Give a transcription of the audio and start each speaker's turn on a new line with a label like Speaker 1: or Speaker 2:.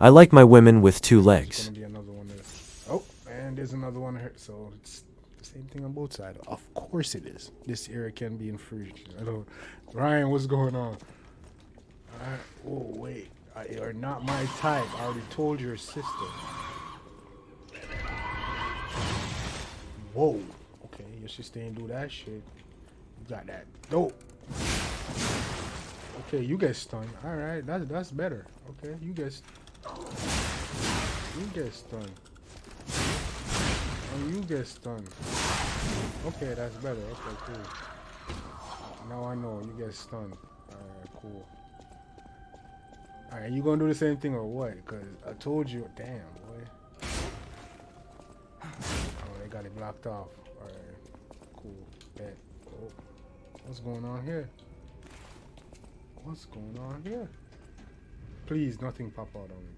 Speaker 1: I like my women with two
Speaker 2: There's
Speaker 1: legs.
Speaker 2: gonna be another one there. Oh, and there's another one here. So it's the same thing on both sides. Of course it is. This area can be infringed. I don't. Ryan, what's going on? Oh wait, you're not my type. I already told your sister. Whoa. Okay, your sister ain't do that shit. You got that dope. Okay, you get stunned. All right, that's better. Okay, you get stunned. Oh, you get stunned. Okay, that's better. Okay, cool. Now I know you get stunned. Alright, cool. Alright, you gonna do the same thing or what? Cause I told you. Damn, boy. Oh, they got it blocked off. Alright, cool. Bet. Oh, what's going on here? What's going on here? Please, nothing pop out on me.